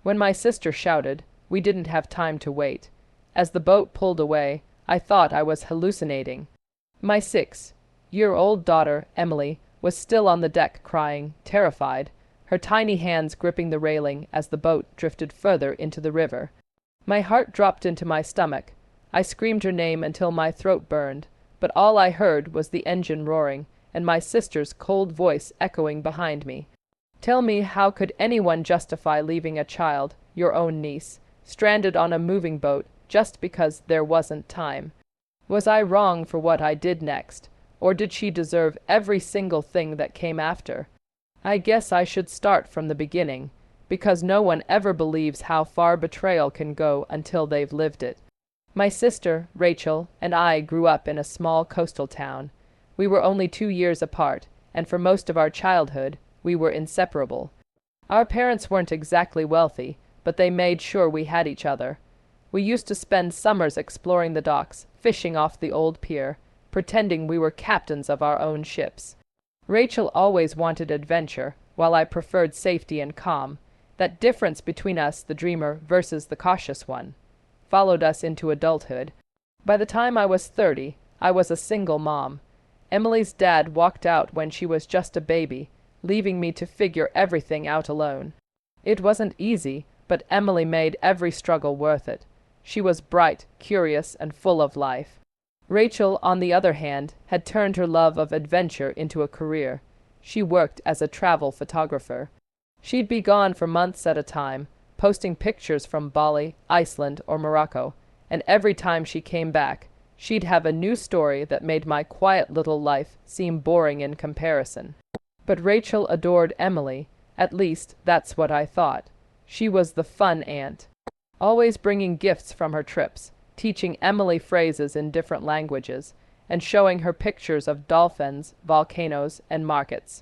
When my sister shouted, we didn't have time to wait. As the boat pulled away, I thought I was hallucinating. My 6-year-old daughter, Emily, was still on the deck crying, terrified, her tiny hands gripping the railing as the boat drifted further into the river. My heart dropped into my stomach. I screamed her name until my throat burned, but all I heard was the engine roaring and my sister's cold voice echoing behind me. Tell me, how could anyone justify leaving a child, your own niece, stranded on a moving boat just because there wasn't time? Was I wrong for what I did next, or did she deserve every single thing that came after? I guess I should start from the beginning, because no one ever believes how far betrayal can go until they've lived it. My sister, Rachel, and I grew up in a small coastal town. We were only 2 years apart, and for most of our childhood, we were inseparable. Our parents weren't exactly wealthy, but they made sure we had each other. We used to spend summers exploring the docks, fishing off the old pier, pretending we were captains of our own ships. Rachel always wanted adventure, while I preferred safety and calm. That difference between us, the dreamer versus the cautious one, followed us into adulthood. By the time I was 30, I was a single mom. Emily's dad walked out when she was just a baby, leaving me to figure everything out alone. It wasn't easy, but Emily made every struggle worth it. She was bright, curious, and full of life. Rachel, on the other hand, had turned her love of adventure into a career. She worked as a travel photographer. She'd be gone for months at a time, posting pictures from Bali, Iceland, or Morocco, and every time she came back, she'd have a new story that made my quiet little life seem boring in comparison. But Rachel adored Emily, at least that's what I thought. She was the fun aunt, always bringing gifts from her trips, teaching Emily phrases in different languages, and showing her pictures of dolphins, volcanoes, and markets.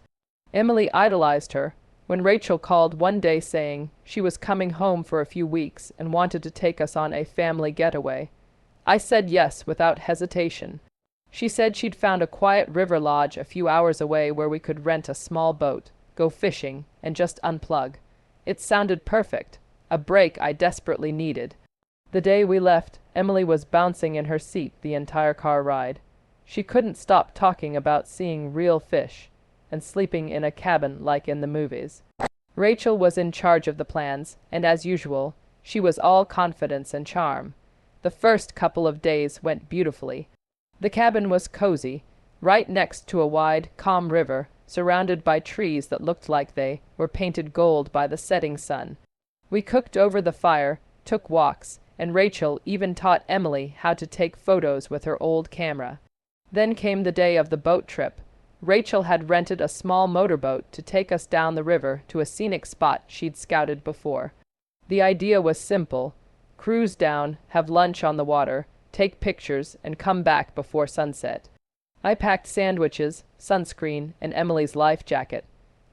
Emily idolized her. When Rachel called one day saying she was coming home for a few weeks and wanted to take us on a family getaway, I said yes without hesitation. She said she'd found a quiet river lodge a few hours away where we could rent a small boat, go fishing, and just unplug. It sounded perfect, a break I desperately needed. The day we left, Emily was bouncing in her seat the entire car ride. She couldn't stop talking about seeing real fish and sleeping in a cabin like in the movies. Rachel was in charge of the plans, and as usual, she was all confidence and charm. The first couple of days went beautifully. The cabin was cozy, right next to a wide, calm river, surrounded by trees that looked like they were painted gold by the setting sun. We cooked over the fire, took walks, and Rachel even taught Emily how to take photos with her old camera. Then came the day of the boat trip. Rachel had rented a small motorboat to take us down the river to a scenic spot she'd scouted before. The idea was simple: cruise down, have lunch on the water, take pictures, and come back before sunset. I packed sandwiches, sunscreen, and Emily's life jacket.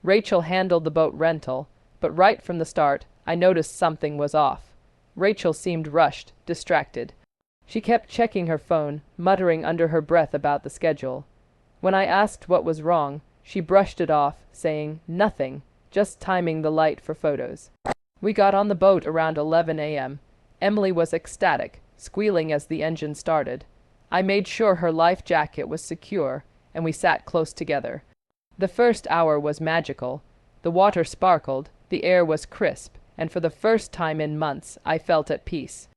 Rachel handled the boat rental, but right from the start, I noticed something was off. Rachel seemed rushed, distracted. She kept checking her phone, muttering under her breath about the schedule. When I asked what was wrong, she brushed it off, saying, "Nothing, just timing the light for photos." We got on the boat around 11 a.m. Emily was ecstatic, squealing as the engine started. I made sure her life jacket was secure, and we sat close together. The first hour was magical. The water sparkled, the air was crisp, and for the first time in months I felt at peace.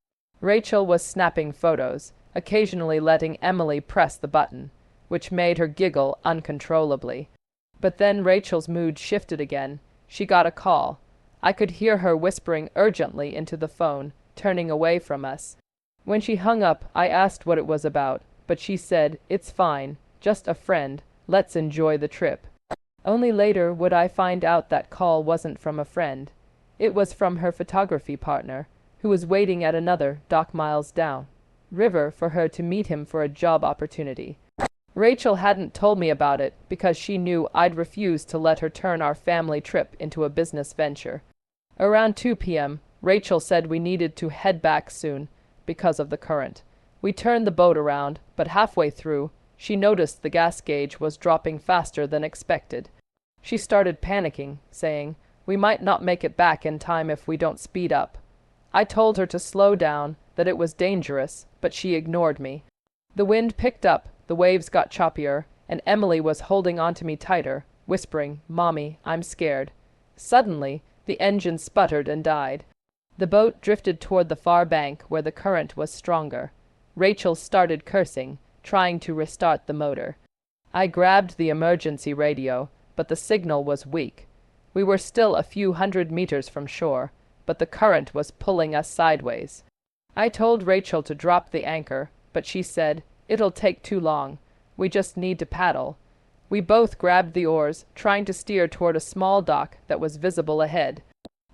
Rachel was snapping photos, occasionally letting Emily press the button, which made her giggle uncontrollably. But then Rachel's mood shifted again. She got a call. I could hear her whispering urgently into the phone, turning away from us. When she hung up, I asked what it was about, but she said, "It's fine, just a friend, let's enjoy the trip." Only later would I find out that call wasn't from a friend. It was from her photography partner, who was waiting at another dock miles down river for her to meet him for a job opportunity. Rachel hadn't told me about it because she knew I'd refused to let her turn our family trip into a business venture. Around 2 p.m., Rachel said we needed to head back soon because of the current. We turned the boat around, but halfway through, she noticed the gas gauge was dropping faster than expected. She started panicking, saying, We might not make it back in time if we don't speed up. I told her to slow down, that it was dangerous, but she ignored me. The wind picked up, the waves got choppier, and Emily was holding onto me tighter, whispering, "Mommy, I'm scared." Suddenly, the engine sputtered and died. The boat drifted toward the far bank where the current was stronger. Rachel started cursing, trying to restart the motor. I grabbed the emergency radio, but the signal was weak. We were still a few hundred meters from shore, but the current was pulling us sideways. I told Rachel to drop the anchor, but she said, "It'll take too long. We just need to paddle." We both grabbed the oars, trying to steer toward a small dock that was visible ahead.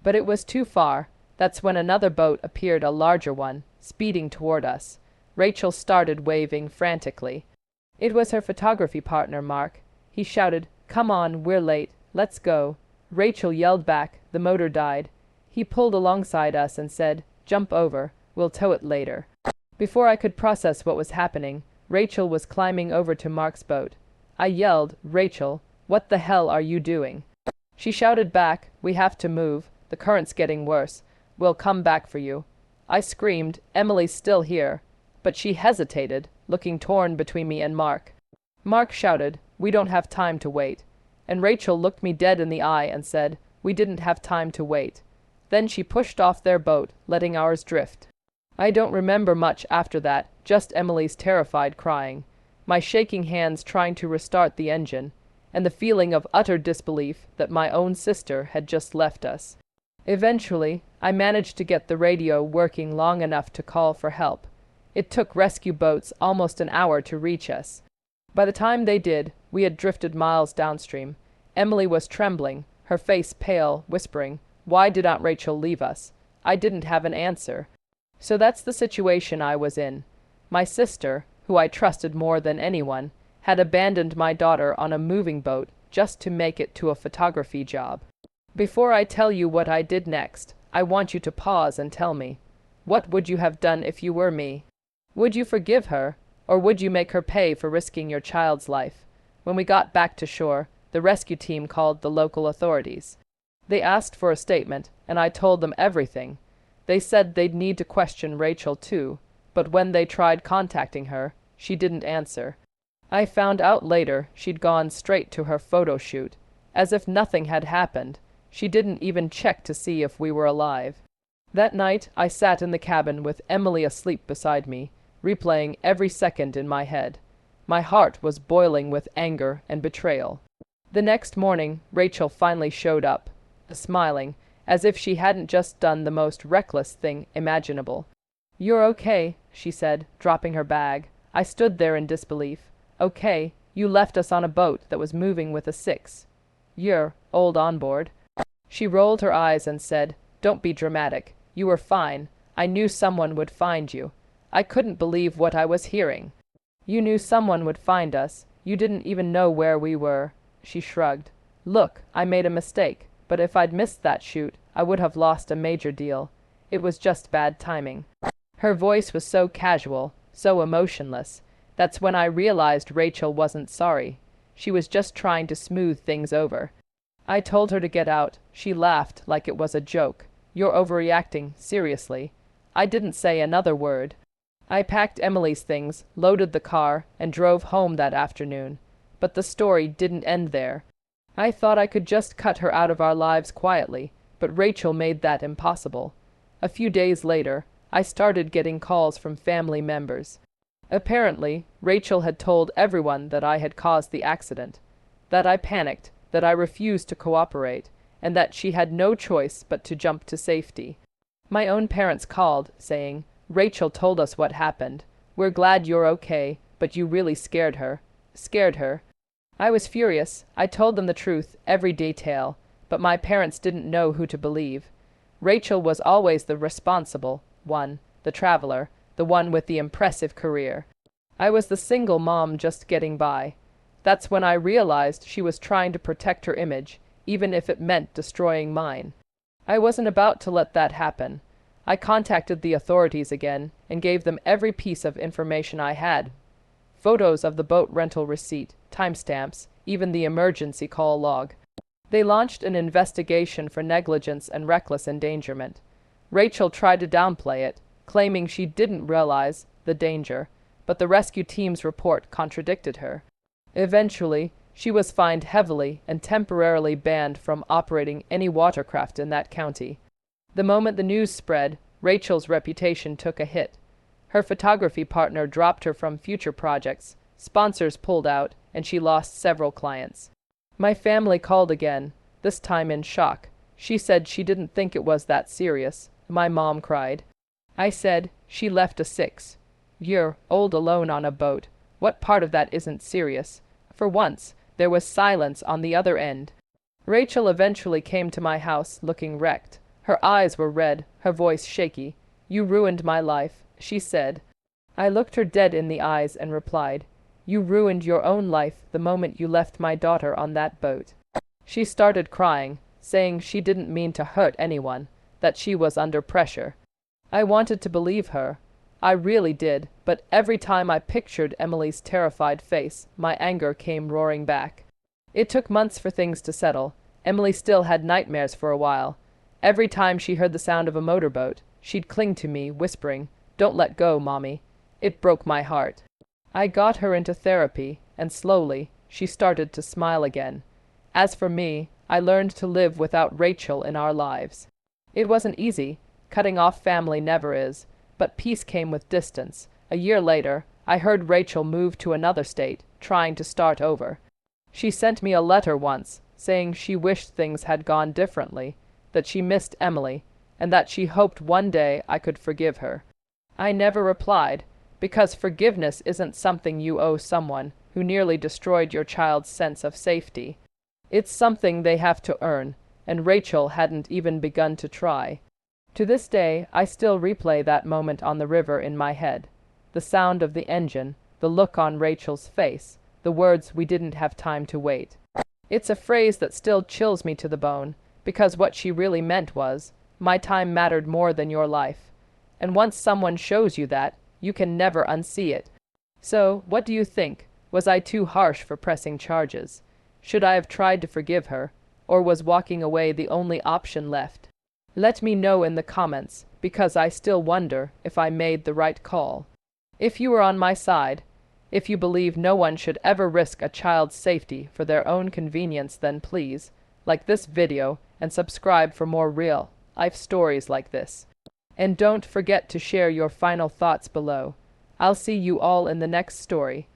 But it was too far. That's when another boat appeared, a larger one, speeding toward us. Rachel started waving frantically. It was her photography partner, Mark. He shouted, "Come on, we're late. Let's go." Rachel yelled back. The motor died. He pulled alongside us and said, "Jump over. We'll tow it later." Before I could process what was happening, Rachel was climbing over to Mark's boat. I yelled, "Rachel, what the hell are you doing?" She shouted back, "We have to move. The current's getting worse. We'll come back for you." I screamed, "Emily's still here." But she hesitated, looking torn between me and Mark. Mark shouted, "We don't have time to wait." And Rachel looked me dead in the eye and said, "We didn't have time to wait." Then she pushed off their boat, letting ours drift. I don't remember much after that, just Emily's terrified crying, my shaking hands trying to restart the engine, and the feeling of utter disbelief that my own sister had just left us. Eventually, I managed to get the radio working long enough to call for help. It took rescue boats almost an hour to reach us. By the time they did, we had drifted miles downstream. Emily was trembling, her face pale, whispering, "Why did Aunt Rachel leave us?" I didn't have an answer. So that's the situation I was in. My sister, who I trusted more than anyone, had abandoned my daughter on a moving boat just to make it to a photography job. Before I tell you what I did next, I want you to pause and tell me, what would you have done if you were me? Would you forgive her, or would you make her pay for risking your child's life? When we got back to shore, the rescue team called the local authorities. They asked for a statement, and I told them everything. They said they'd need to question Rachel too, but when they tried contacting her, she didn't answer. I found out later she'd gone straight to her photo shoot, as if nothing had happened. She didn't even check to see if we were alive. That night, I sat in the cabin with Emily asleep beside me, replaying every second in my head. My heart was boiling with anger and betrayal. The next morning, Rachel finally showed up, smiling, as if she hadn't just done the most reckless thing imaginable. "You're okay," she said, dropping her bag. I stood there in disbelief. "Okay, you left us on a boat that was moving with a 6. You're old on board." She rolled her eyes and said, "Don't be dramatic. You were fine. I knew someone would find you." I couldn't believe what I was hearing. "You knew someone would find us. You didn't even know where we were." She shrugged. "Look, I made a mistake, but if I'd missed that shoot, I would have lost a major deal. It was just bad timing." Her voice was so casual, so emotionless. That's when I realized Rachel wasn't sorry. She was just trying to smooth things over. I told her to get out. She laughed like it was a joke. "You're overreacting, seriously." I didn't say another word. I packed Emily's things, loaded the car, and drove home that afternoon. But the story didn't end there. I thought I could just cut her out of our lives quietly, but Rachel made that impossible. A few days later, I started getting calls from family members. Apparently, Rachel had told everyone that I had caused the accident, that I panicked, that I refused to cooperate, and that she had no choice but to jump to safety. My own parents called, saying, "Rachel told us what happened. We're glad you're okay, but you really scared her." Scared her. I was furious. I told them the truth, every detail, but my parents didn't know who to believe. Rachel was always the responsible one, the traveler, the one with the impressive career. I was the single mom just getting by. That's when I realized she was trying to protect her image, even if it meant destroying mine. I wasn't about to let that happen. I contacted the authorities again and gave them every piece of information I had. Photos of the boat rental receipt, timestamps, even the emergency call log. They launched an investigation for negligence and reckless endangerment. Rachel tried to downplay it, claiming she didn't realize the danger, but the rescue team's report contradicted her. Eventually, she was fined heavily and temporarily banned from operating any watercraft in that county. The moment the news spread, Rachel's reputation took a hit. Her photography partner dropped her from future projects, sponsors pulled out, and she lost several clients. My family called again, this time in shock. She said she didn't think it was that serious. My mom cried. I said, she left a 6-year-old alone on a boat. What part of that isn't serious? For once, there was silence on the other end. Rachel eventually came to my house looking wrecked. Her eyes were red, her voice shaky. You ruined my life, she said. I looked her dead in the eyes and replied, you ruined your own life the moment you left my daughter on that boat. She started crying, saying she didn't mean to hurt anyone, that she was under pressure. I wanted to believe her. I really did, but every time I pictured Emily's terrified face, my anger came roaring back. It took months for things to settle. Emily still had nightmares for a while. Every time she heard the sound of a motorboat, she'd cling to me, whispering, "Don't let go, Mommy." It broke my heart. I got her into therapy, and slowly, she started to smile again. As for me, I learned to live without Rachel in our lives. It wasn't easy. Cutting off family never is. But peace came with distance. A year later, I heard Rachel move to another state, trying to start over. She sent me a letter once, saying she wished things had gone differently, that she missed Emily, and that she hoped one day I could forgive her. I never replied, because forgiveness isn't something you owe someone who nearly destroyed your child's sense of safety. It's something they have to earn, and Rachel hadn't even begun to try. To this day, I still replay that moment on the river in my head. The sound of the engine, the look on Rachel's face, the words "we didn't have time to wait." It's a phrase that still chills me to the bone, because what she really meant was, my time mattered more than your life. And once someone shows you that, you can never unsee it. So, what do you think? Was I too harsh for pressing charges? Should I have tried to forgive her? Or was walking away the only option left? Let me know in the comments, because I still wonder if I made the right call. If you are on my side, if you believe no one should ever risk a child's safety for their own convenience, then please, like this video and subscribe for more real-life stories like this. And don't forget to share your final thoughts below. I'll see you all in the next story.